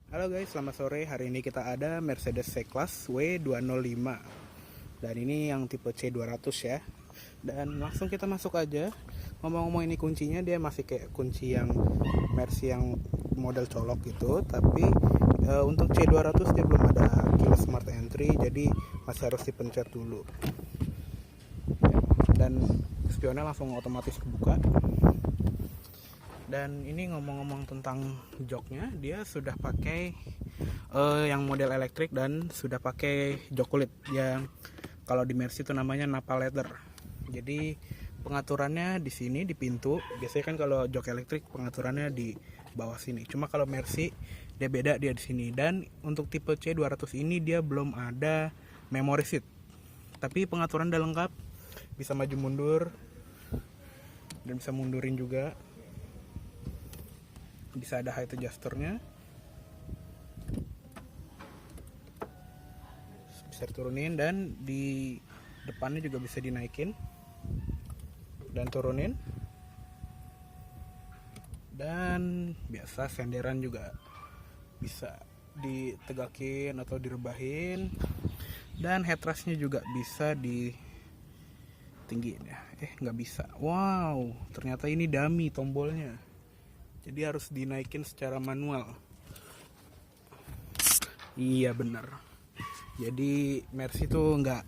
Halo guys, selamat sore. Hari ini kita ada Mercedes C-Class W205. Dan ini yang tipe C200 ya. Dan langsung kita masuk aja. Ngomong-ngomong, ini kuncinya dia masih kayak kunci yang Mercy yang model colok gitu. Tapi untuk C200 dia belum ada keyless smart entry, jadi masih harus dipencet dulu. Dan spionnya langsung otomatis kebuka. Dan ini ngomong-ngomong tentang joknya, dia sudah pakai yang model elektrik dan sudah pakai jok kulit yang kalau di Mercy itu namanya Nappa leather. Jadi pengaturannya di sini di pintu. Biasanya kan kalau jok elektrik pengaturannya di bawah sini. Cuma kalau Mercy dia beda, dia di sini. Dan untuk tipe C200 ini dia belum ada memory seat. Tapi pengaturan udah lengkap. Bisa maju mundur dan bisa mundurin juga. Bisa ada height adjusternya, bisa diturunin, dan di depannya juga bisa dinaikin dan turunin. Dan biasa senderan juga bisa ditegakin atau direbahin, dan headrestnya juga bisa ditinggiin ya. Nggak bisa. Wow, ternyata ini dummy tombolnya. Jadi harus dinaikin secara manual. Iya bener. Jadi Mercy tuh nggak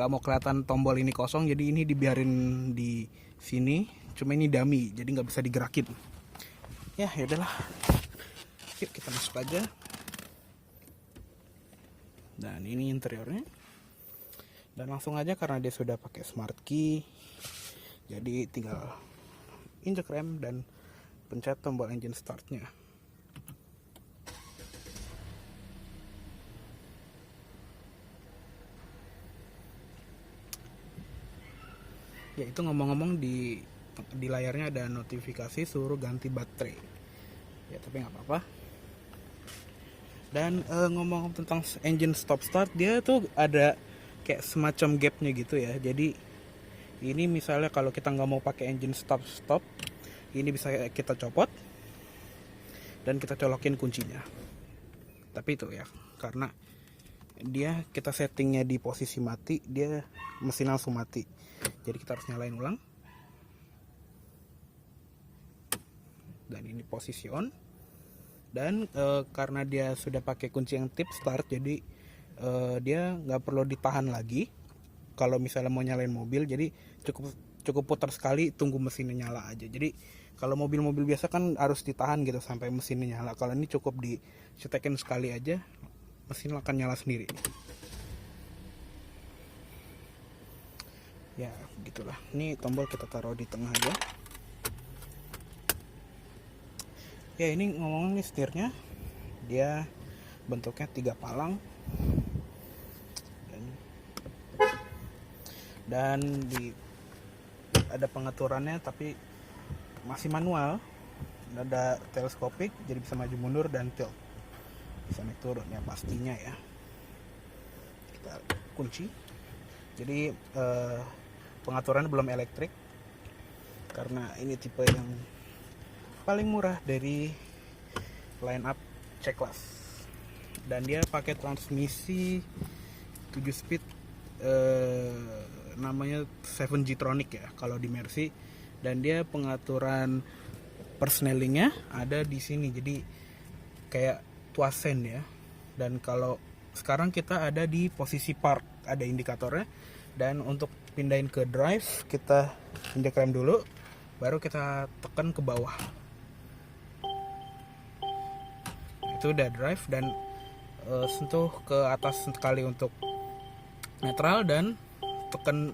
mau kelihatan tombol ini kosong, jadi ini dibiarin di sini. Cuma ini dummy, jadi nggak bisa digerakin. Ya udahlah. Yuk kita masuk aja. Dan ini interiornya. Dan langsung aja karena dia sudah pakai smart key, jadi tinggal injek rem dan pencet tombol engine startnya. Ya itu ngomong-ngomong di layarnya ada notifikasi suruh ganti baterai. Ya tapi nggak apa-apa. Dan ngomong tentang engine stop start, dia tuh ada kayak semacam gapnya gitu ya. Jadi ini misalnya kalau kita nggak mau pakai engine stop, ini bisa kita copot dan kita colokin kuncinya. Tapi itu ya, karena dia kita settingnya di posisi mati, dia mesin langsung mati. Jadi kita harus nyalain ulang. Dan ini posisi on. Dan karena dia sudah pakai kunci yang tip start, jadi dia nggak perlu ditahan lagi. Kalau misalnya mau nyalain mobil, jadi cukup putar sekali, tunggu mesinnya nyala aja. Jadi kalau mobil-mobil biasa kan harus ditahan gitu sampai mesinnya nyala. Kalau ini cukup dicetekin sekali aja, mesin akan nyala sendiri. Ya begitulah. Ini tombol kita taruh di tengah aja. Ya ini ngomong nih setirnya, dia bentuknya 3 palang. Dan ada pengaturannya tapi masih manual. Ada teleskopik, jadi bisa maju mundur dan tilt, bisa naik turun ya pastinya ya. Kita kunci. Jadi pengaturannya belum elektrik karena ini tipe yang paling murah dari line up C-Class. Dan dia pakai transmisi 7 speed, namanya 7G-tronic ya kalau di Mercy. Dan dia pengaturan persnelingnya ada di sini, jadi kayak tuasen ya. Dan kalau sekarang kita ada di posisi park, ada indikatornya. Dan untuk pindahin ke drive, kita injek rem dulu, baru kita tekan ke bawah. Itu udah drive, dan sentuh ke atas sekali untuk netral, dan tekan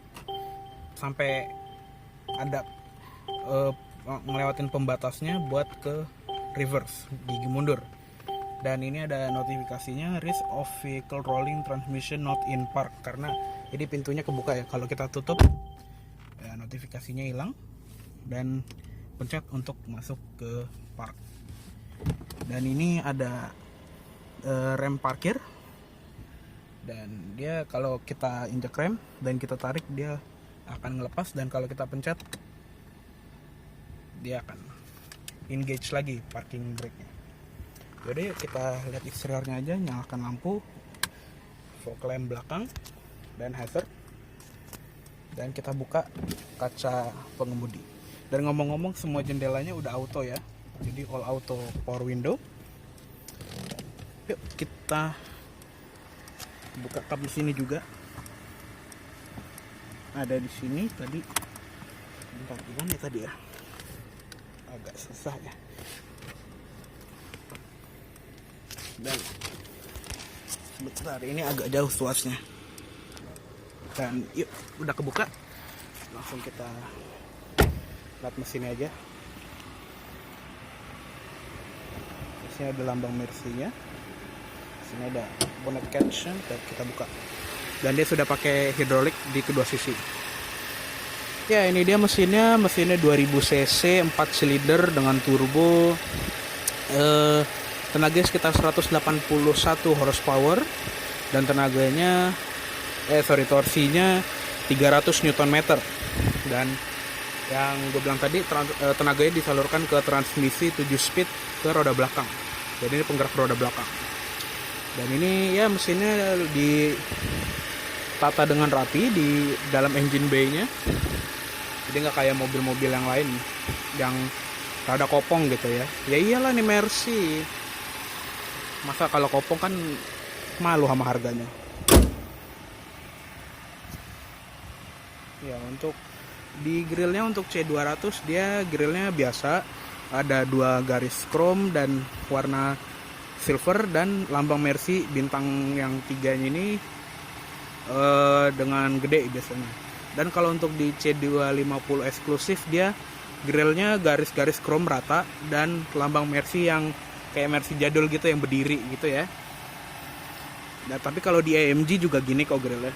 sampai ada ngelewatin pembatasnya buat ke reverse, gigi mundur. Dan ini ada notifikasinya risk of vehicle rolling transmission not in park, karena jadi pintunya kebuka ya. Kalau kita tutup ya notifikasinya hilang, dan pencet untuk masuk ke park. Dan ini ada rem parkir, dan dia kalau kita injek rem dan kita tarik dia akan ngelepas, dan kalau kita pencet dia akan engage lagi parking brake-nya. Yaudah yuk kita lihat eksteriornya aja. Nyalakan lampu, fog lamp belakang dan hazard, dan kita buka kaca pengemudi. Dan ngomong-ngomong, semua jendelanya udah auto ya, jadi all auto power window. Yuk kita buka kap di sini juga. Ada di sini tadi. Bentar, gimana ya tadi ya? Agak susah ya. Dan sebentar, ini agak jauh tuasnya. Dan yuk, udah kebuka. Langsung kita lihat mesinnya aja. Di sini ada lambang Mercy-nya. Di sini ada bonnet catch, dan kita buka. Dan dia sudah pakai hidrolik di kedua sisi. Ya, ini dia mesinnya 2000 cc, 4 silinder dengan turbo. Tenaga sekitar 181 horsepower dan torsinya 300 Nm. Dan yang gue bilang tadi, tenaganya disalurkan ke transmisi 7 speed ke roda belakang. Jadi ini penggerak roda belakang. Dan ini ya mesinnya ditata dengan rapi di dalam engine bay-nya. Jadi nggak kayak mobil-mobil yang lain yang rada kopong gitu ya. Ya iyalah, nih Mercy. Masa kalau kopong kan malu sama harganya. Ya, untuk di grillnya untuk C200 dia grillnya biasa, ada 2 garis chrome dan warna silver, dan lambang Mercy bintang yang 3 ini dengan gede biasanya. Dan kalau untuk di C250 eksklusif dia grillnya garis-garis chrome rata dan lambang Mercy yang kayak Mercy jadul gitu yang berdiri gitu ya. Nah, tapi kalau di AMG juga gini kok grillnya.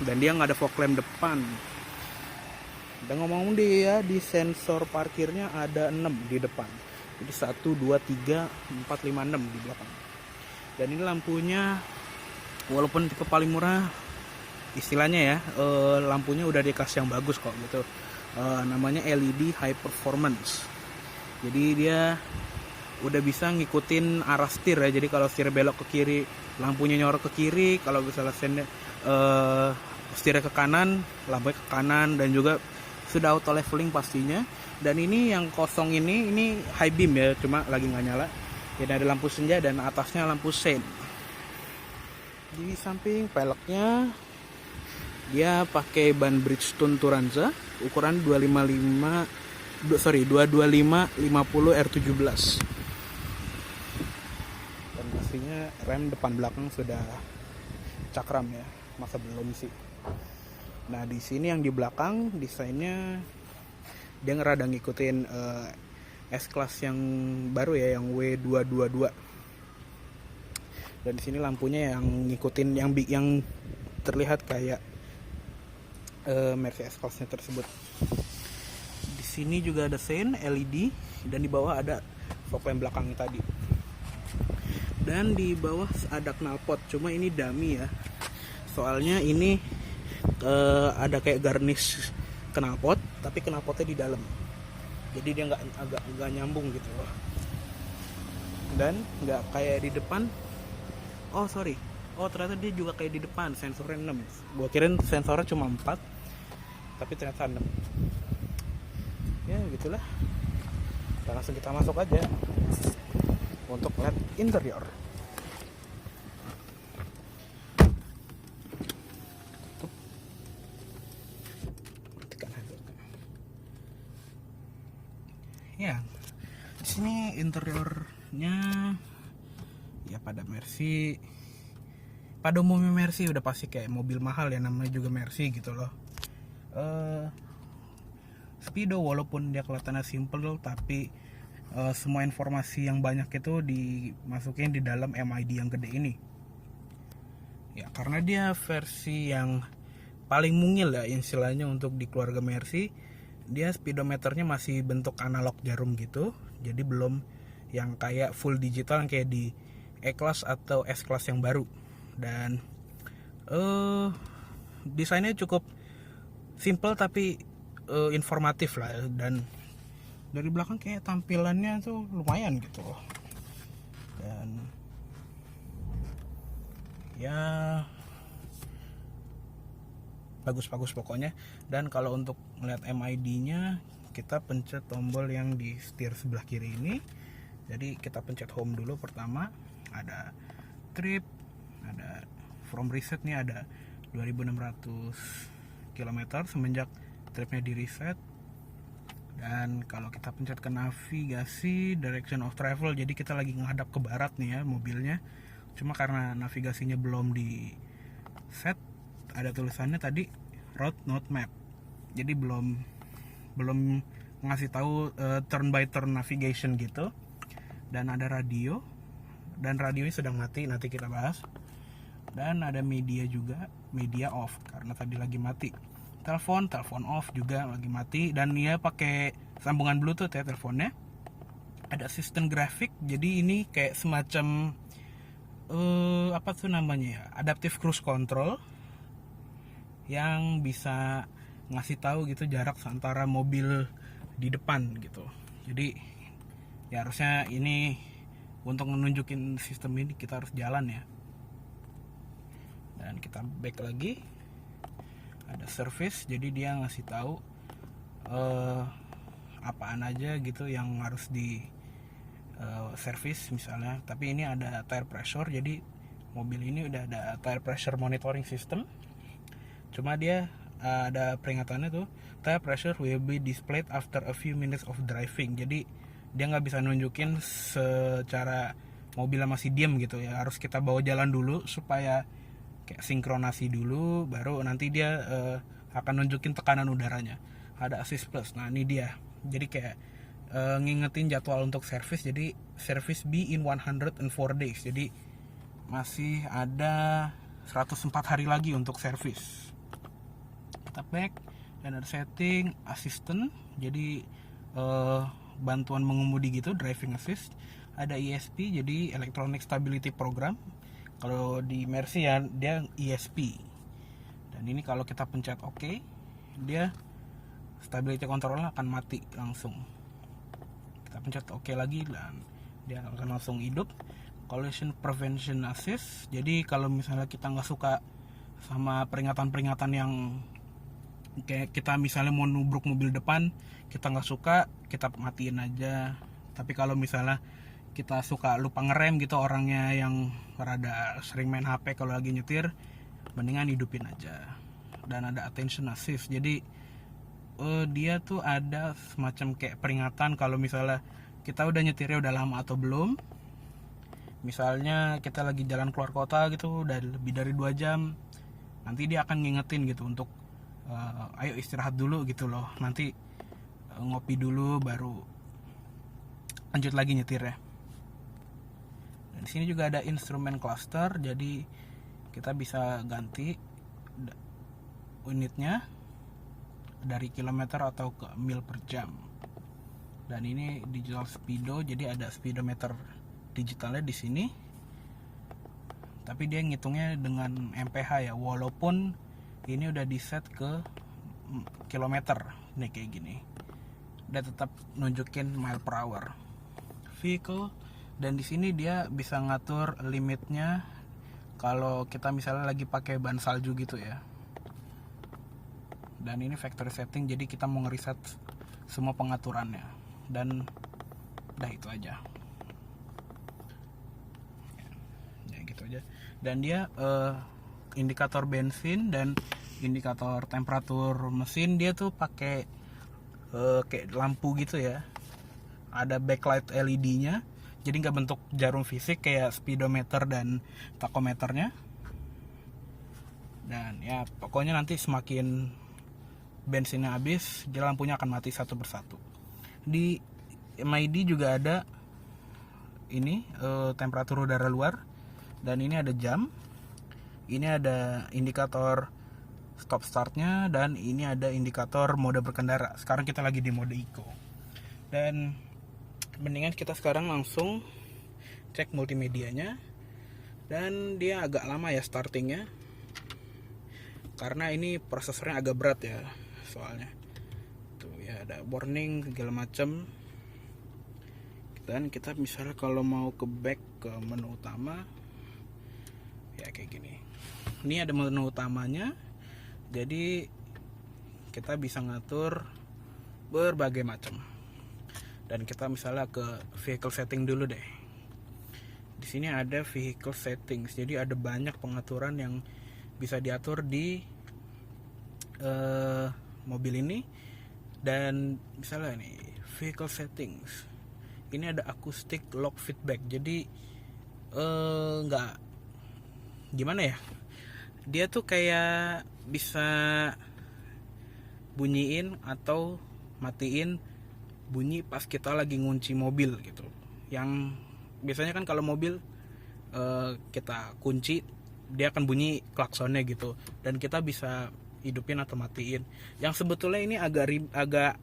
Dan dia nggak ada fog lamp depan. Dan ngomong-ngomong dia di sensor parkirnya ada 6 di depan. Jadi 1, 2, 3, 4, 5, 6 di belakang. Dan ini lampunya walaupun tipe paling murah istilahnya ya, lampunya udah dikasih yang bagus kok gitu. Namanya LED High Performance. Jadi dia udah bisa ngikutin arah setir ya. Jadi kalau setir belok ke kiri, lampunya nyorot ke kiri. Kalau misalnya setirnya ke kanan, lampunya ke kanan. Dan juga sudah auto leveling pastinya. Dan ini yang kosong ini high beam ya, cuma lagi nggak nyala. Jadi ada lampu senja dan atasnya lampu sein. Di samping peleknya dia pakai ban Bridgestone Turanza ukuran 225 50 R17. Dan pastinya rem depan belakang sudah cakram ya, masa belum sih. Nah, di sini yang di belakang desainnya dia ngerada ngikutin S-Class yang baru ya, yang W222. Dan di sini lampunya yang ngikutin yang terlihat kayak Mercy S-Class-nya tersebut. Di sini juga ada sein LED dan di bawah ada fog lamp belakang tadi. Dan di bawah ada knalpot, cuma ini dummy ya. Soalnya ini ada kayak garnish knalpot, tapi knalpotnya di dalam. Jadi dia nggak nyambung gitu loh. Dan nggak kayak di depan. Oh sorry, ternyata dia juga kayak di depan, sensornya 6. Gua kirain sensornya cuma 4, tapi ternyata 6. Ya gitulah. Dan langsung kita masuk aja untuk lihat interior. Ya, di sini interiornya ya pada Mercy. Pada umumnya Mercy udah pasti kayak mobil mahal ya, namanya juga Mercy gitu loh. Speedo walaupun dia kelihatannya simple, tapi semua informasi yang banyak itu dimasukin di dalam MID yang gede ini. Ya karena dia versi yang paling mungil ya istilahnya untuk di keluarga Mercy. Dia speedometernya masih bentuk analog jarum gitu, jadi belum yang kayak full digital yang kayak di E-Class atau S-Class yang baru. Dan desainnya cukup simple tapi informatif lah. Dan dari belakang kayak tampilannya tuh lumayan gitu loh. dan ya bagus-bagus pokoknya. Dan kalau untuk melihat MID-nya, kita pencet tombol yang di setir sebelah kiri ini. Jadi kita pencet home dulu pertama, ada trip, ada from reset nih, ada 2600 km semenjak tripnya di reset. Dan kalau kita pencet ke navigasi, direction of travel, jadi kita lagi menghadap ke barat nih ya mobilnya. Cuma karena navigasinya belum di set, ada tulisannya tadi route not map, jadi belum ngasih tahu turn by turn navigation gitu. Dan ada radio, dan radionya sedang mati, nanti kita bahas. Dan ada media juga, media off karena tadi lagi mati. Telepon off juga lagi mati, dan dia pakai sambungan bluetooth ya teleponnya. Ada assistant graphic, jadi ini kayak semacam apa tuh namanya ya, adaptive cruise control yang bisa ngasih tahu gitu jarak antara mobil di depan gitu. Jadi ya harusnya ini untuk menunjukin sistem ini kita harus jalan ya. Dan kita back lagi, ada service, jadi dia ngasih tahu apaan aja gitu yang harus di service misalnya. Tapi ini ada tire pressure, jadi mobil ini udah ada tire pressure monitoring system. Cuma dia ada peringatannya tuh, tire pressure will be displayed after a few minutes of driving. Jadi dia nggak bisa nunjukin secara mobilnya masih diam gitu ya, harus kita bawa jalan dulu supaya kayak sinkronasi dulu, baru nanti dia akan nunjukin tekanan udaranya. Ada assist plus, nah ini dia, jadi kayak ngingetin jadwal untuk service. Jadi service be in 104 days, jadi masih ada 104 hari lagi untuk service. Kita back, dan ada setting assistant, jadi bantuan mengemudi gitu, driving assist. Ada ESP, jadi electronic stability program. Kalau di Mercy ya dia ESP. Dan ini kalau kita pencet OK, dia stability control akan mati langsung. Kita pencet OK lagi dan dia akan langsung hidup. Collision prevention assist, jadi kalau misalnya kita nggak suka sama peringatan-peringatan yang kayak kita misalnya mau nubruk mobil depan, kita nggak suka, kita matiin aja. Tapi kalau misalnya kita suka lupa ngerem gitu, orangnya yang rada sering main HP kalau lagi nyetir, mendingan hidupin aja. Dan ada attention assist, jadi dia tuh ada semacam kayak peringatan kalau misalnya kita udah nyetirnya udah lama atau belum. Misalnya kita lagi jalan keluar kota gitu, udah lebih dari 2 jam, nanti dia akan ngingetin gitu untuk ayo istirahat dulu gitu loh, nanti ngopi dulu baru lanjut lagi nyetir ya. Dan di sini juga ada instrumen cluster, jadi kita bisa ganti unitnya dari kilometer atau ke mil per jam. Dan ini digital speedo, jadi ada speedometer digitalnya di sini. Tapi dia ngitungnya dengan mph ya, walaupun ini udah di set ke kilometer nih kayak gini, udah tetap nunjukin mile per hour. Vehicle, dan di sini dia bisa ngatur limitnya kalau kita misalnya lagi pakai ban salju gitu ya. Dan ini factory setting, jadi kita mau ngeriset semua pengaturannya. Dan udah itu aja ya gitu aja. Dan dia indikator bensin dan indikator temperatur mesin, dia tuh pakai kayak lampu gitu ya, ada backlight LED-nya, jadi nggak bentuk jarum fisik kayak speedometer dan tachometernya. Dan ya pokoknya nanti semakin bensinnya habis, dia lampunya akan mati satu persatu. Di MID juga ada ini temperatur udara luar, dan ini ada jam, ini ada indikator stop startnya, dan ini ada indikator mode berkendara. Sekarang kita lagi di mode eco. Dan mendingan kita sekarang langsung cek multimedianya. Dan dia agak lama ya startingnya, karena ini prosesornya agak berat ya soalnya. Tuh ya ada warning segala macam. Dan kita misalnya kalau mau ke back ke menu utama ya kayak gini. Ini ada menu utamanya, jadi kita bisa ngatur berbagai macam. Dan kita misalnya ke vehicle setting dulu deh. Di sini ada vehicle settings, jadi ada banyak pengaturan yang bisa diatur di mobil ini. Dan misalnya nih vehicle settings, ini ada acoustic lock feedback, jadi nggak gimana ya, dia tuh kayak bisa bunyiin atau matiin bunyi pas kita lagi ngunci mobil gitu. Yang biasanya kan kalau mobil kita kunci dia akan bunyi klaksonnya gitu, dan kita bisa hidupin atau matiin. Yang sebetulnya ini agak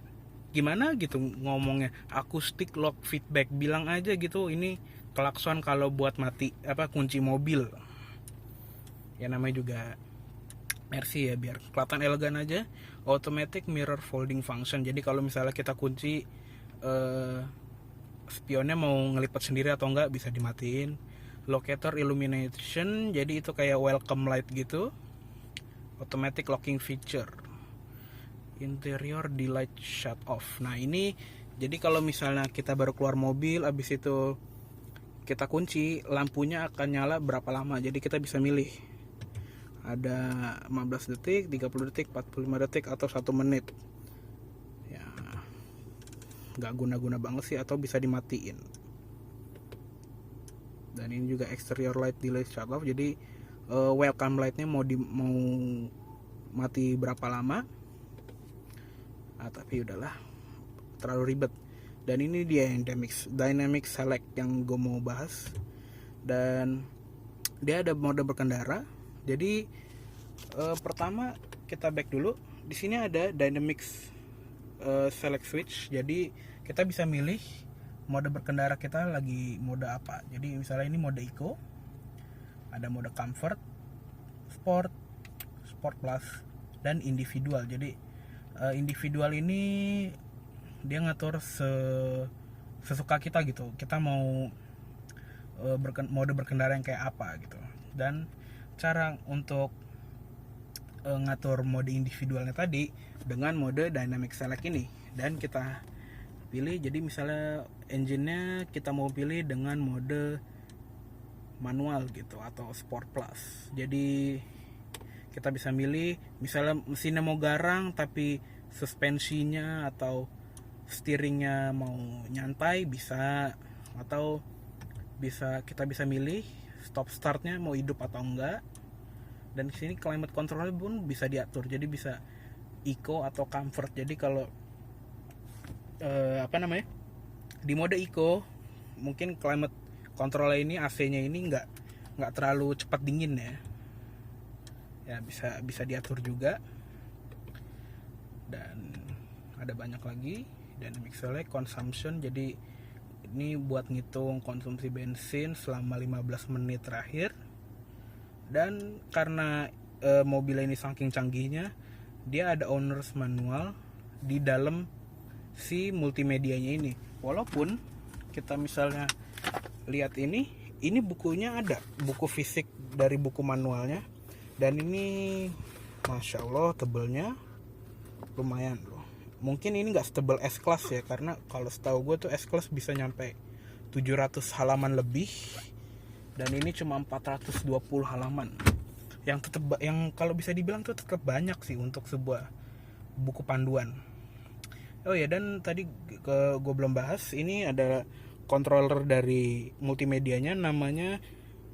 gimana gitu ngomongnya, acoustic lock feedback, bilang aja gitu ini klakson kalau buat mati kunci mobil. Ya namanya juga Mercy ya, biar kelihatan elegan aja. Automatic mirror folding function, jadi kalau misalnya kita kunci spionnya mau ngelipat sendiri atau enggak bisa dimatiin. Locator illumination, jadi itu kayak welcome light gitu. Automatic locking feature. Interior daylight shut off. Nah ini jadi kalau misalnya kita baru keluar mobil, abis itu kita kunci, lampunya akan nyala berapa lama. Jadi kita bisa milih, ada 15 detik, 30 detik, 45 detik, atau 1 menit. Ya gak guna-guna banget sih, atau bisa dimatiin. Dan ini juga exterior light delay shut off, jadi welcome lightnya mau mati berapa lama. Tapi udahlah, terlalu ribet. Dan ini dia yang dynamic select yang gue mau bahas. Dan dia ada mode berkendara. Jadi pertama kita back dulu. Di sini ada dynamic select switch, jadi kita bisa milih mode berkendara kita lagi mode apa. Jadi misalnya ini mode eco, ada mode comfort, sport plus, dan individual. Jadi individual ini dia ngatur sesuka kita gitu, kita mau mode berkendara yang kayak apa gitu. Dan cara untuk ngatur mode individualnya tadi dengan mode dynamic select ini. Dan kita pilih, jadi misalnya engine-nya kita mau pilih dengan mode manual gitu atau sport plus. Jadi kita bisa milih misalnya mesinnya mau garang tapi suspensinya atau steeringnya mau nyantai bisa, atau kita bisa milih stop startnya mau hidup atau enggak. Dan di sini climate control pun bisa diatur, jadi bisa eco atau comfort. Jadi kalau di mode eco mungkin climate control ini AC-nya ini nggak terlalu cepat dingin ya bisa diatur juga. Dan ada banyak lagi. Dynamic select consumption, jadi ini buat ngitung konsumsi bensin selama 15 menit terakhir. Dan karena mobil ini saking canggihnya, dia ada owner's manual di dalam si multimedianya ini. Walaupun kita misalnya lihat ini bukunya ada, buku fisik dari buku manualnya. Dan ini Masya Allah tebelnya lumayan loh. Mungkin ini gak setebal S-Class ya, karena kalau setahu gue tuh S-Class bisa nyampe 700 halaman lebih. Dan ini cuma 420 halaman. Yang kalau bisa dibilang tuh tetap banyak sih untuk sebuah buku panduan. Oh ya, dan tadi gue belum bahas, ini ada controller dari multimedianya namanya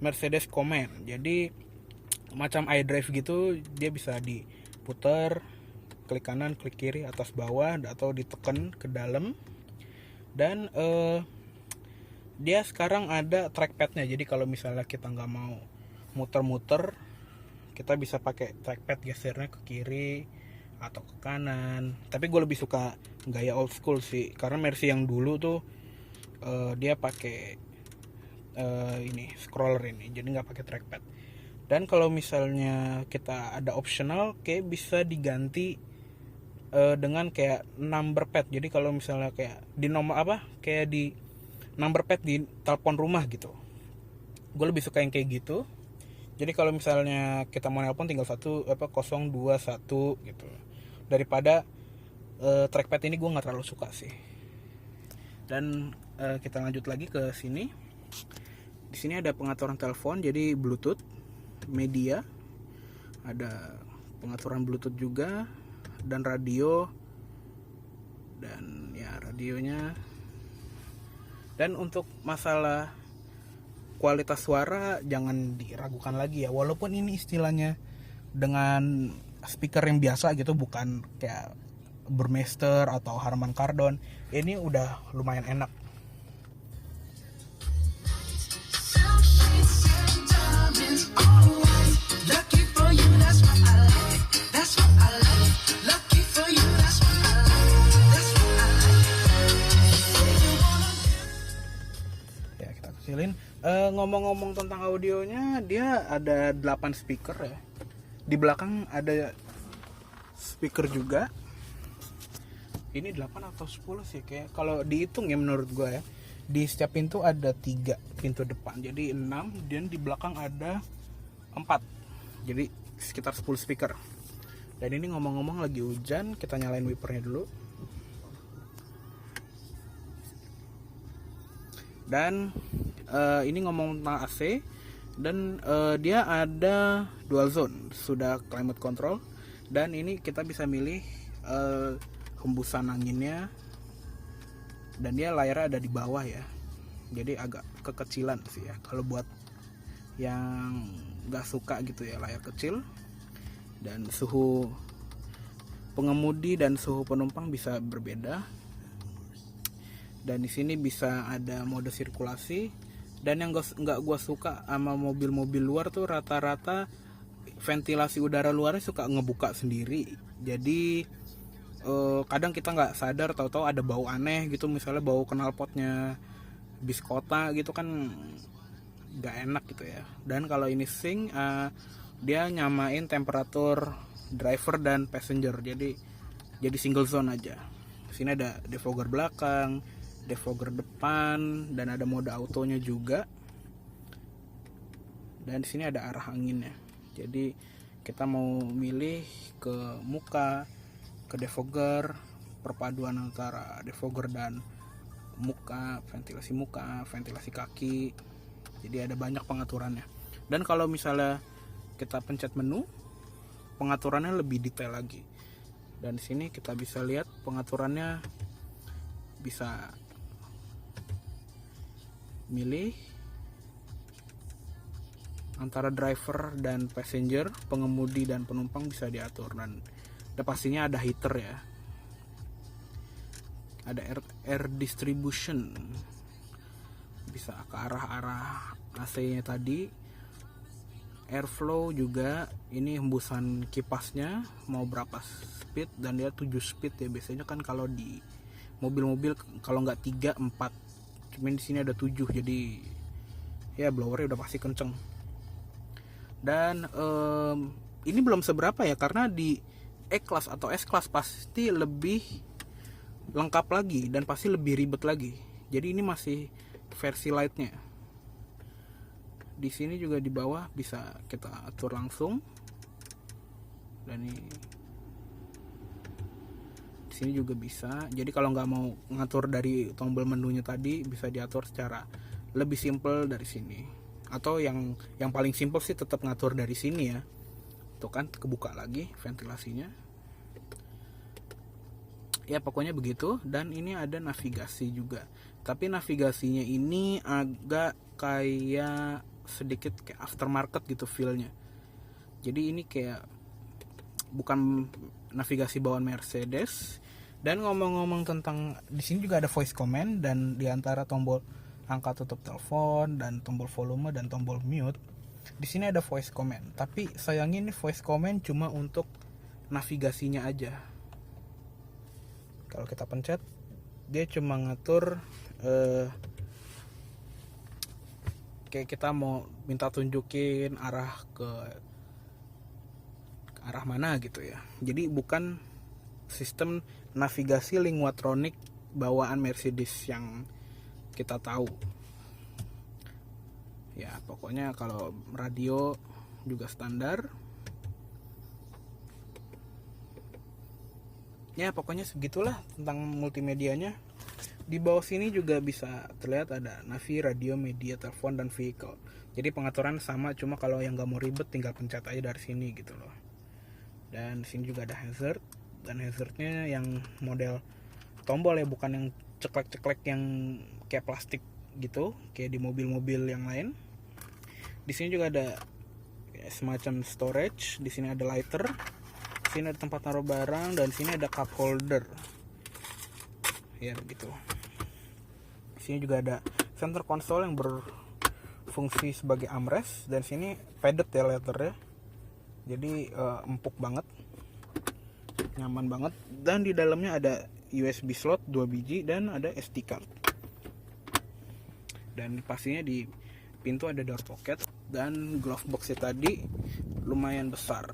Mercedes Command. Jadi macam iDrive gitu, dia bisa diputar, klik kanan, klik kiri, atas bawah, atau ditekan ke dalam. Dan dia sekarang ada trackpadnya, jadi kalau misalnya kita nggak mau muter-muter, kita bisa pakai trackpad, gesernya ke kiri atau ke kanan. Tapi gue lebih suka gaya old school sih, karena Mercy yang dulu tuh dia pakai ini scroller ini, jadi nggak pakai trackpad. Dan kalau misalnya kita ada optional, kayak bisa diganti dengan kayak number pad. Jadi kalau misalnya kayak di nomor kayak di number pad di telepon rumah gitu. Gue lebih suka yang kayak gitu. Jadi kalau misalnya kita mau nelpon tinggal 021 gitu. Daripada trackpad ini gue nggak terlalu suka sih. Dan kita lanjut lagi ke sini. Di sini ada pengaturan telepon, jadi Bluetooth, media, ada pengaturan Bluetooth juga, dan radio, dan ya radionya. Dan untuk masalah kualitas suara jangan diragukan lagi ya, walaupun ini istilahnya dengan speaker yang biasa gitu, bukan kayak Burmester atau Harman Kardon, ini udah lumayan enak. Ya kita kecilin. Ngomong-ngomong tentang audionya, dia ada 8 speaker ya. Di belakang ada speaker juga. Ini 8 atau 10 sih kayak, kalau dihitung ya menurut gue ya. Di setiap pintu ada 3 pintu depan, jadi 6, dan di belakang ada 4. Jadi sekitar 10 speaker. Dan ini ngomong-ngomong lagi hujan, kita nyalain wipernya dulu. Dan ini ngomong tentang AC, dan dia ada dual zone, sudah climate control, dan ini kita bisa milih hembusan anginnya, dan dia layarnya ada di bawah ya, jadi agak kekecilan sih ya kalau buat yang nggak suka gitu ya layar kecil. Dan suhu pengemudi dan suhu penumpang bisa berbeda. Dan di sini bisa ada mode sirkulasi. Dan yang nggak gue suka sama mobil-mobil luar tuh rata-rata ventilasi udara luarnya suka ngebuka sendiri. Jadi kadang kita nggak sadar, tahu-tahu ada bau aneh gitu, misalnya bau knalpotnya bis kota gitu kan, nggak enak gitu ya. Dan kalau ini Sync, dia nyamain temperatur driver dan passenger, jadi single zone aja. Sini ada defogger belakang, defogger depan, dan ada mode autonya juga. Dan di sini ada arah anginnya. Jadi kita mau milih ke muka, ke defogger, perpaduan antara defogger dan muka, ventilasi kaki. Jadi ada banyak pengaturannya. Dan kalau misalnya kita pencet menu, pengaturannya lebih detail lagi. Dan di sini kita bisa lihat pengaturannya, bisa milih antara driver dan passenger, pengemudi dan penumpang bisa diatur. Dan pastinya ada heater ya, ada air distribution, bisa ke arah AC-nya tadi, airflow juga, ini hembusan kipasnya mau berapa speed, dan dia 7 speed ya. Biasanya kan kalau di mobil-mobil kalau nggak 3, 4, cuman di sini ada 7, jadi ya blowernya udah pasti kenceng. Dan ini belum seberapa ya, karena di E-Class atau S-Class pasti lebih lengkap lagi dan pasti lebih ribet lagi. Jadi ini masih versi lightnya. Di sini juga di bawah bisa kita atur langsung. Dan di sini juga bisa. Jadi kalau nggak mau ngatur dari tombol menunya tadi, bisa diatur secara lebih simple dari sini. Atau yang paling simple sih tetap ngatur dari sini ya. Tuh kan kebuka lagi ventilasinya. Ya pokoknya begitu. Dan ini ada navigasi juga. Tapi navigasinya ini agak kayak sedikit kayak aftermarket gitu feelnya. Jadi ini kayak bukan navigasi bawaan Mercedes. Dan ngomong-ngomong tentang, di sini juga ada voice command, dan di antara tombol angkat tutup telepon dan tombol volume dan tombol mute, di sini ada voice command. Tapi sayangnya ini voice command cuma untuk navigasinya aja. Kalau kita pencet, dia cuma ngatur kayak kita mau minta tunjukin arah ke arah mana gitu ya. Jadi bukan sistem navigasi Linguatronic bawaan Mercedes yang kita tahu. Ya pokoknya kalau radio juga standar. Ya pokoknya segitulah tentang multimedianya. Di bawah sini juga bisa terlihat ada navi, radio, media, telepon, dan vehicle. Jadi pengaturan sama, cuma kalau yang nggak mau ribet tinggal pencet aja dari sini gitu loh. Dan sini juga ada hazard, dan hazardnya yang model tombol ya, bukan yang ceklek-ceklek yang kayak plastik gitu, kayak di mobil-mobil yang lain. Di sini juga ada ya, semacam storage. Di sini ada lighter, di sini ada tempat taruh barang, dan di sini ada cup holder. Ya begitu. Di sini juga ada center console yang berfungsi sebagai armrest, dan sini padded ya letternya. Jadi empuk banget, nyaman banget. Dan di dalamnya ada USB slot 2 biji dan ada SD card. Dan pastinya di pintu ada door pocket, dan glove boxnya tadi lumayan besar.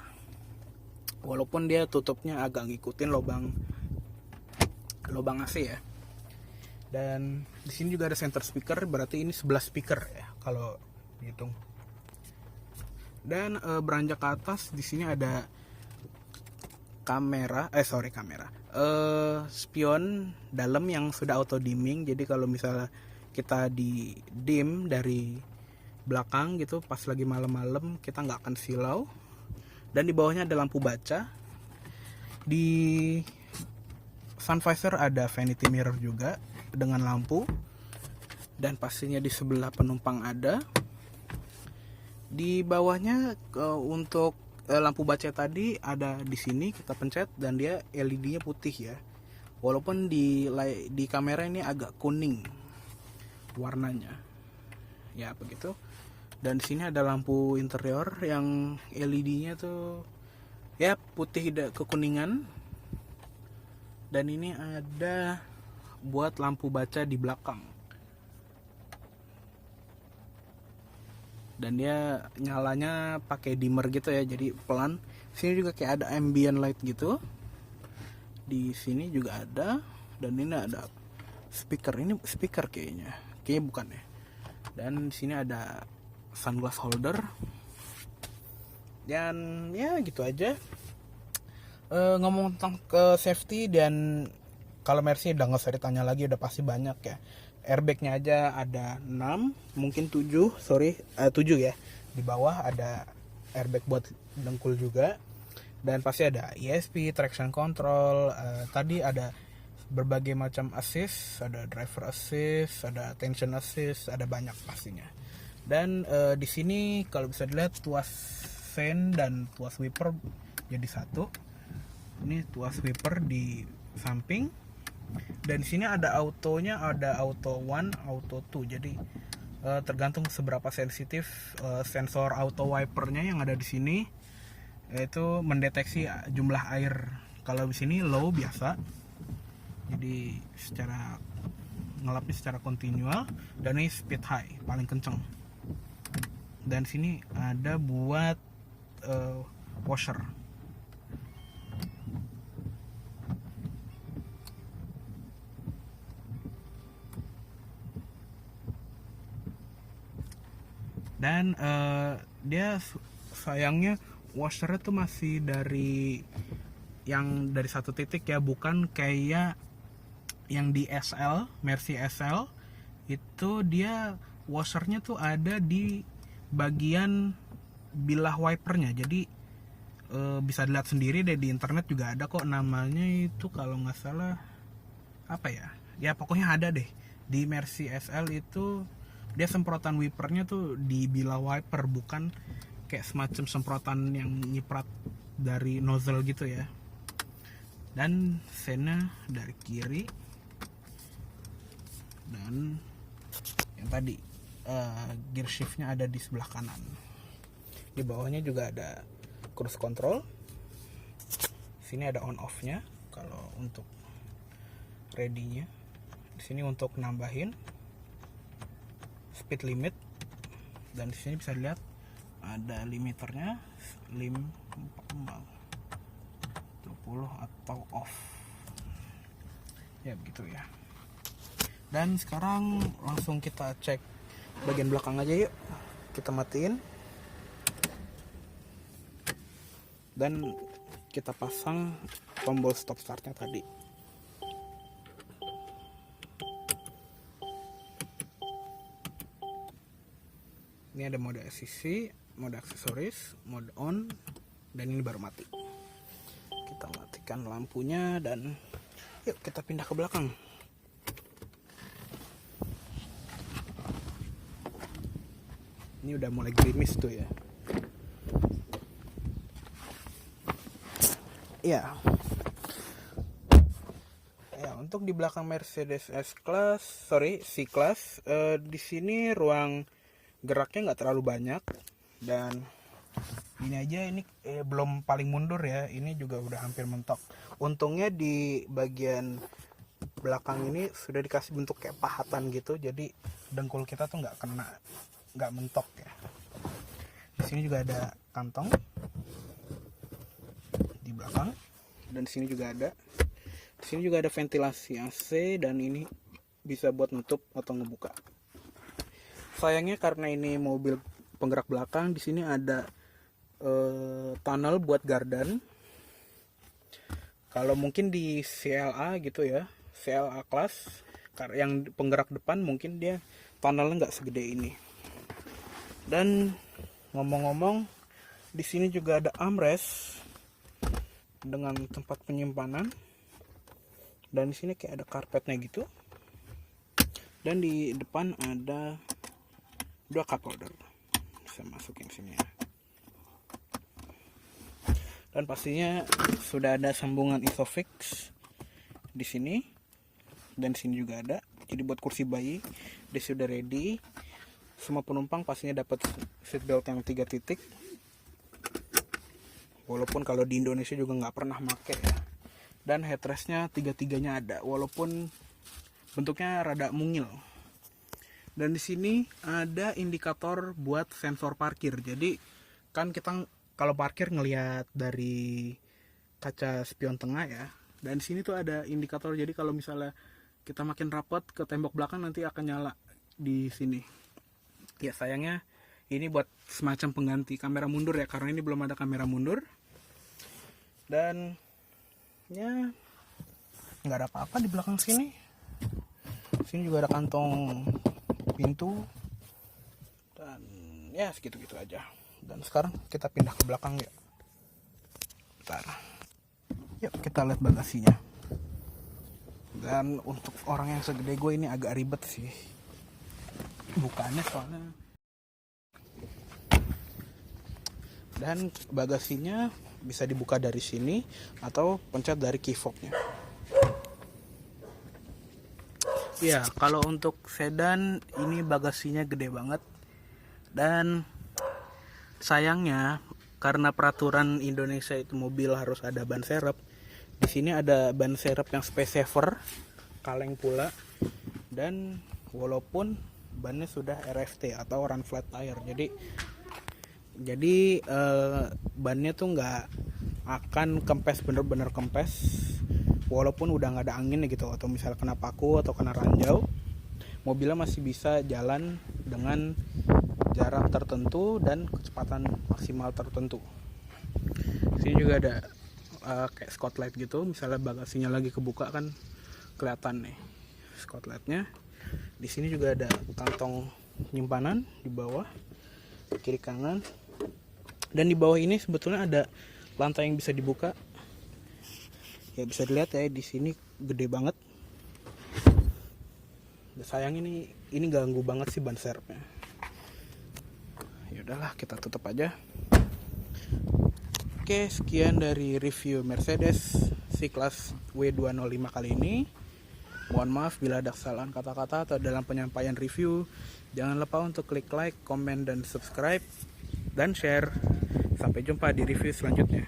Walaupun dia tutupnya agak ngikutin lubang AC ya. Dan di sini juga ada center speaker, berarti ini 11 speaker ya kalau dihitung. Dan beranjak ke atas, di sini ada spion dalam yang sudah auto dimming. Jadi kalau misalnya kita di dim dari belakang gitu pas lagi malam-malam, kita nggak akan silau. Dan di bawahnya ada lampu baca. Di sun visor ada vanity mirror juga dengan lampu, dan pastinya di sebelah penumpang ada. Di bawahnya untuk lampu baca tadi ada di sini, kita pencet dan dia LED-nya putih ya. Walaupun di kamera ini agak kuning warnanya. Ya begitu. Dan di sini ada lampu interior yang LED-nya tuh ya putih kekuningan. Dan ini ada buat lampu baca di belakang. Dan dia nyalanya pakai dimmer gitu ya, jadi pelan. Sini juga kayak ada ambient light gitu. Di sini juga ada, dan ini ada speaker. Ini speaker kayaknya bukan ya. Dan di sini ada sunglass holder. Dan ya gitu aja. Ngomong tentang ke safety, dan kalau Mercy udah nggak usah ditanya lagi, udah pasti banyak ya. Airbagnya aja ada 6, mungkin 7 ya. Di bawah ada airbag buat dengkul juga, dan pasti ada ESP, traction control, tadi ada berbagai macam assist, ada driver assist, ada tension assist, ada banyak pastinya. Dan di sini kalau bisa dilihat tuas sen dan tuas wiper jadi satu. Ini tuas wiper di samping. Dan di sini ada autonya, ada auto 1, auto 2. Jadi tergantung seberapa sensitif sensor auto wipernya yang ada di sini, yaitu mendeteksi jumlah air. Kalau di sini low biasa, jadi secara ngelapnya secara kontinual, dan ini speed high paling kenceng. Dan sini ada buat washer. Dan dia sayangnya washernya tuh masih dari satu titik ya, bukan kayak yang di SL, Mercy SL itu dia washernya tuh ada di bagian bilah wipernya. Jadi bisa dilihat sendiri deh, di internet juga ada kok, namanya itu kalau nggak salah apa ya pokoknya ada deh di Mercy SL itu. Dia semprotan wipernya tuh di bilah wiper, bukan kayak semacam semprotan yang nyiprat dari nozzle gitu ya. Dan sennya dari kiri, dan yang tadi gear shiftnya ada di sebelah kanan. Di bawahnya juga ada cruise control. Sini ada on off nya kalau untuk ready nya. Di sini untuk nambahin speed limit, dan di sini bisa dilihat ada limiternya, lim 20 atau off ya begitu ya. Dan sekarang langsung kita cek bagian belakang aja yuk. Kita matiin dan kita pasang tombol stop startnya tadi. Ini ada mode ACC, mode aksesoris, mode on, dan ini baru mati. Kita matikan lampunya dan yuk kita pindah ke belakang. Ini udah mulai gerimis tuh ya. Ya. Ya, untuk di belakang Mercedes C-Class, di sini ruang geraknya nggak terlalu banyak, dan ini aja ini belum paling mundur ya. Ini juga udah hampir mentok. Untungnya di bagian belakang ini sudah dikasih bentuk kayak pahatan gitu, jadi dengkul kita tuh nggak mentok ya. Di sini juga ada kantong di belakang, dan di sini juga ada. Di sini juga ada ventilasi AC, dan ini bisa buat nutup atau ngebuka. Sayangnya karena ini mobil penggerak belakang, di sini ada tunnel buat gardan. Kalau mungkin di CLA gitu ya, CLA kelas yang penggerak depan, mungkin dia tunnelnya nggak segede ini. Dan ngomong-ngomong, di sini juga ada armrest dengan tempat penyimpanan, dan di sini kayak ada karpetnya gitu. Dan di depan ada 2 cup holder, bisa masukin sini ya. Dan pastinya sudah ada sambungan Isofix di sini, dan di sini juga ada. Jadi buat kursi bayi, dia sudah ready. Semua penumpang pastinya dapat seatbelt yang 3 titik. Walaupun kalau di Indonesia juga nggak pernah make ya. Dan headrestnya 3-3-nya ada, walaupun bentuknya rada mungil. Dan di sini ada indikator buat sensor parkir. Jadi kan kita kalau parkir ngelihat dari kaca spion tengah ya. Dan di sini tuh ada indikator. Jadi kalau misalnya kita makin rapat ke tembok belakang, nanti akan nyala di sini. Ya sayangnya ini buat semacam pengganti kamera mundur ya, karena ini belum ada kamera mundur. Dan ya nggak ada apa-apa di belakang sini. Sini juga ada kantong pintu, dan ya segitu-gitu aja. Dan sekarang kita pindah ke belakang ya. Bentar. Yuk kita lihat bagasinya. Dan untuk orang yang segede gue ini agak ribet sih bukannya, soalnya. Dan bagasinya bisa dibuka dari sini atau pencet dari key fobnya. Ya, kalau untuk sedan ini bagasinya gede banget. Dan sayangnya karena peraturan Indonesia itu mobil harus ada ban serep. Di sini ada ban serep yang space saver, kaleng pula. Dan walaupun bannya sudah RFT atau run flat tire, jadi bannya tuh nggak akan kempes, bener-bener kempes walaupun udah nggak ada anginnya gitu, atau misalnya kena paku atau kena ranjau, mobilnya masih bisa jalan dengan jarak tertentu dan kecepatan maksimal tertentu. Sini juga ada kayak spotlight gitu, misalnya bagasinya lagi kebuka kan kelihatan nih spotlightnya. Di sini juga ada kantong penyimpanan di bawah kiri kanan, dan di bawah ini sebetulnya ada lantai yang bisa dibuka. Ya bisa dilihat ya, di sini gede banget. Sayang ini ganggu banget sih ban serepnya. Ya udahlah, kita tutup aja. Oke, sekian dari review Mercedes C-Class W205 kali ini. Mohon maaf bila ada kesalahan kata-kata atau dalam penyampaian review. Jangan lupa untuk klik like, komen, dan subscribe, dan share. Sampai jumpa di review selanjutnya.